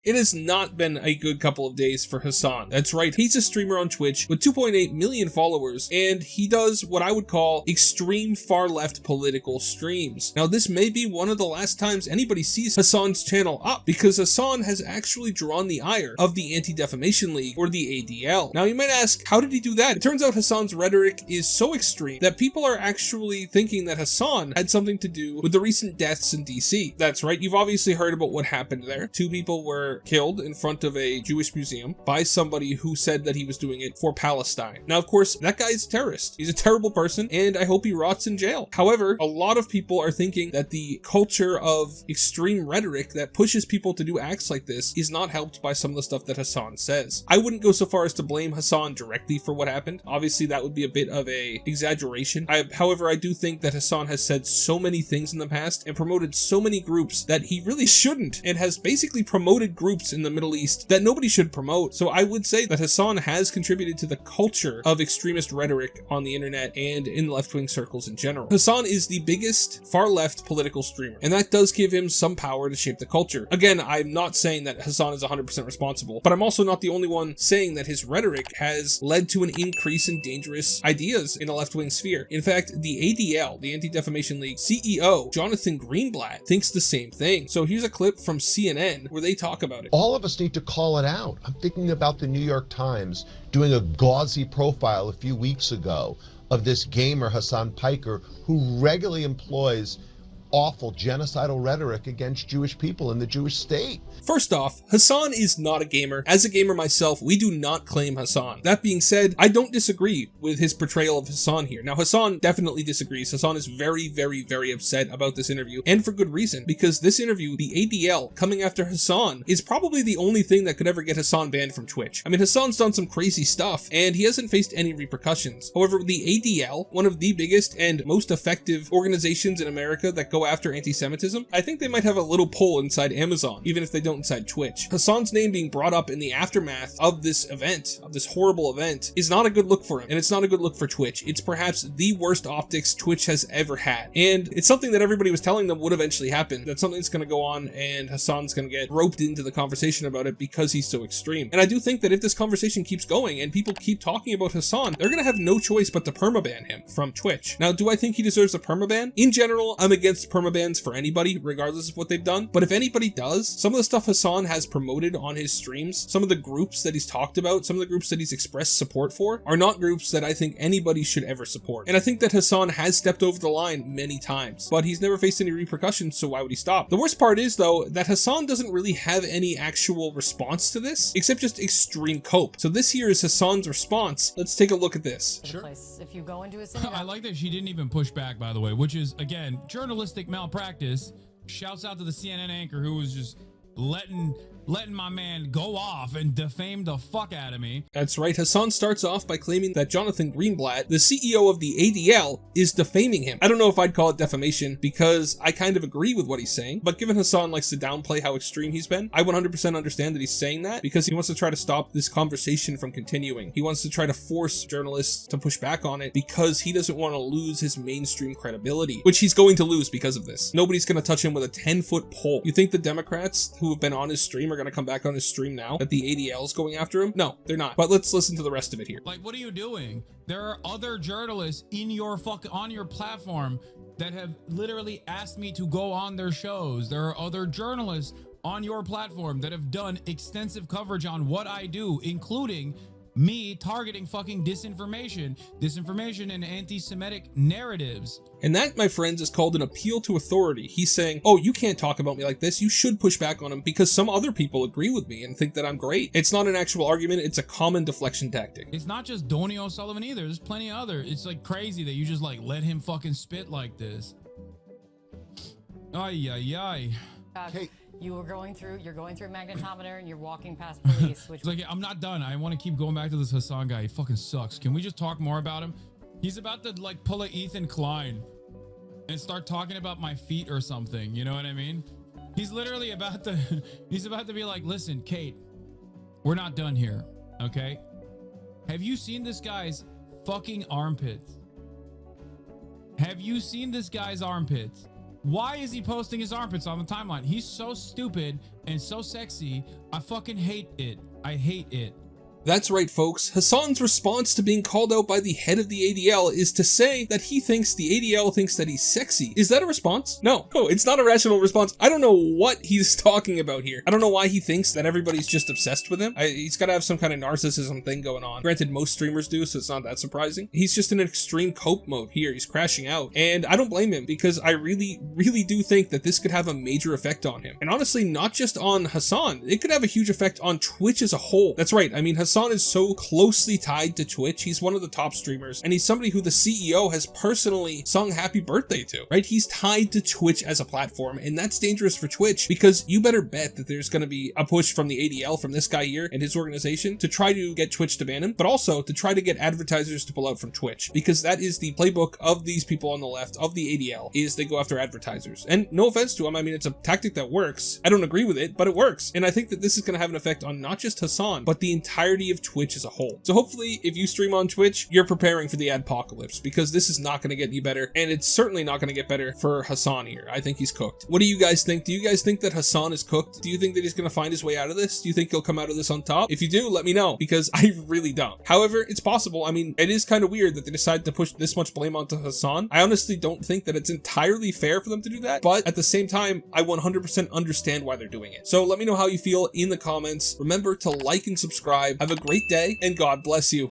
It has not been a good couple of days for Hasan. That's right, he's a streamer on Twitch with 2.8 million followers, and he does what I would call extreme far-left political streams. Now, this may be one of the last times anybody sees Hasan's channel up, because Hasan has actually drawn the ire of the Anti-Defamation League, or the ADL. Now, you might ask, how did he do that? It turns out Hasan's rhetoric is so extreme that people are actually thinking that Hasan had something to do with the recent deaths in DC. That's right, you've obviously heard about what happened there. 2 people were killed in front of a Jewish museum by somebody who said that he was doing it for Palestine. Now, of course, that guy's a terrorist. He's a terrible person, and I hope he rots in jail. However, a lot of people are thinking that the culture of extreme rhetoric that pushes people to do acts like this is not helped by some of the stuff that Hasan says. I wouldn't go so far as to blame Hasan directly for what happened. Obviously, that would be a bit of a exaggeration. However, I do think that Hasan has said so many things in the past and promoted so many groups that he really shouldn't, and has basically promoted groups in the Middle East that nobody should promote. So I would say that Hasan has contributed to the culture of extremist rhetoric on the internet and in left-wing circles in general. Hasan is the biggest far-left political streamer, and that does give him some power to shape the culture. Again, I'm not saying that Hasan is 100% responsible, but I'm also not the only one saying that his rhetoric has led to an increase in dangerous ideas in a left-wing sphere. In fact, the ADL, the Anti-Defamation League CEO, Jonathan Greenblatt, thinks the same thing. So here's a clip from CNN where they talk about it. All of us need to call it out. I'm thinking about the New York Times doing a gauzy profile a few weeks ago of this gamer, Hasan Piker, who regularly employs awful genocidal rhetoric against Jewish people in the Jewish state. First off, Hasan is not a gamer. As a gamer myself, we do not claim Hasan. That being said, I don't disagree with his portrayal of Hasan here. Now, Hasan definitely disagrees. Hasan is very, very, very upset about this interview, and for good reason, because this interview, the ADL, coming after Hasan, is probably the only thing that could ever get Hasan banned from Twitch. I mean, Hasan's done some crazy stuff, and he hasn't faced any repercussions. However, the ADL, one of the biggest and most effective organizations in America that go after anti-Semitism, I think they might have a little pull inside Amazon, even if they don't inside Twitch. Hasan's name being brought up in the aftermath of this event, of this horrible event, is not a good look for him, and it's not a good look for Twitch. It's perhaps the worst optics Twitch has ever had, and it's something that everybody was telling them would eventually happen, that something's going to go on and Hasan's going to get roped into the conversation about it because he's so extreme. And I do think that if this conversation keeps going and people keep talking about Hasan, they're going to have no choice but to permaban him from Twitch. Now, do I think he deserves a permaban? In general, I'm against permabans for anybody, regardless of what they've done, but if anybody does, some of the stuff Hasan has promoted on his streams, some of the groups that he's talked about, some of the groups that he's expressed support for, are not groups that I think anybody should ever support. And I think that Hasan has stepped over the line many times, but he's never faced any repercussions, so why would he stop? The worst part is, though, that Hasan doesn't really have any actual response to this, except just extreme cope. So this here is Hasan's response. Let's take a look at this. Sure. If you go into a synagogue. I like that she didn't even push back, by the way, which is, again, journalistic malpractice. Shouts out to the CNN anchor who was just letting my man go off and defame the fuck out of me. That's right, Hasan starts off by claiming that Jonathan Greenblatt, the CEO of the ADL, is defaming him. I don't know if I'd call it defamation, because I kind of agree with what he's saying, but given Hasan likes to downplay how extreme he's been, I 100% understand that he's saying that, because he wants to try to stop this conversation from continuing. He wants to try to force journalists to push back on it, because he doesn't want to lose his mainstream credibility, which he's going to lose because of this. Nobody's going to touch him with a 10-foot pole. You think the Democrats who have been on his stream are going to come back on his stream now that the ADL is going after him? No, they're not. But let's listen to the rest of it here. Like, what are you doing? There are other journalists in your on your platform that have literally asked me to go on their shows. There are other journalists on your platform that have done extensive coverage on what I do, including me targeting fucking disinformation and anti-Semitic narratives. And that, my friends, is called an appeal to authority. He's saying, oh, you can't talk about me like this. You should push back on him because some other people agree with me and think that I'm great. It's not an actual argument. It's a common deflection tactic. It's not just Donny O'Sullivan either. There's plenty of other. It's like crazy that you just like let him fucking spit like this. Ay, ay, ay. Kate. You're going through a magnetometer and you're walking past police. Which it's like, I'm not done. I want to keep going back to this Hasan guy. He fucking sucks. Can we just talk more about him? He's about to like pull a Ethan Klein and start talking about my feet or something. You know what I mean? He's literally about to, he's about to be like, listen, Kate, we're not done here. Okay. Have you seen this guy's fucking armpits? Have you seen this guy's armpits? Why is he posting his armpits on the timeline? He's so stupid and so sexy. I fucking hate it. I hate it. That's right, folks. Hasan's response to being called out by the head of the ADL is to say that he thinks the ADL thinks that he's sexy. Is that a response? No, it's not a rational response. I don't know what he's talking about here. I don't know why he thinks that everybody's just obsessed with him. He's got to have some kind of narcissism thing going on. Granted, most streamers do, so it's not that surprising. He's just in an extreme cope mode here. He's crashing out. And I don't blame him, because I really do think that this could have a major effect on him. And honestly, not just on Hasan. It could have a huge effect on Twitch as a whole. That's right. I mean, Hasan is so closely tied to Twitch. He's one of the top streamers, and he's somebody who the CEO has personally sung happy birthday to, right? He's tied to Twitch as a platform, and that's dangerous for Twitch, because you better bet that there's going to be a push from the ADL, from this guy here and his organization, to try to get Twitch to ban him, but also to try to get advertisers to pull out from Twitch, because that is the playbook of these people on the left, of the ADL, is they go after advertisers. And no offense to him, I mean, it's a tactic that works. I don't agree with it, but it works. And I think that this is going to have an effect on not just Hasan, but the entirety of Twitch as a whole. So hopefully, if you stream on Twitch, you're preparing for the adpocalypse, because this is not going to get any better, and it's certainly not going to get better for Hasan here. I think he's cooked. What do you guys think? Do you guys think that Hasan is cooked? Do you think that he's going to find his way out of this? Do you think he'll come out of this on top? If you do, let me know, because I really don't. However, it's possible. I mean, it is kind of weird that they decided to push this much blame onto Hasan. I honestly don't think that it's entirely fair for them to do that, but at the same time, I 100% understand why they're doing it. So let me know how you feel in the comments. Remember to like and subscribe. Have a great day, and God bless you.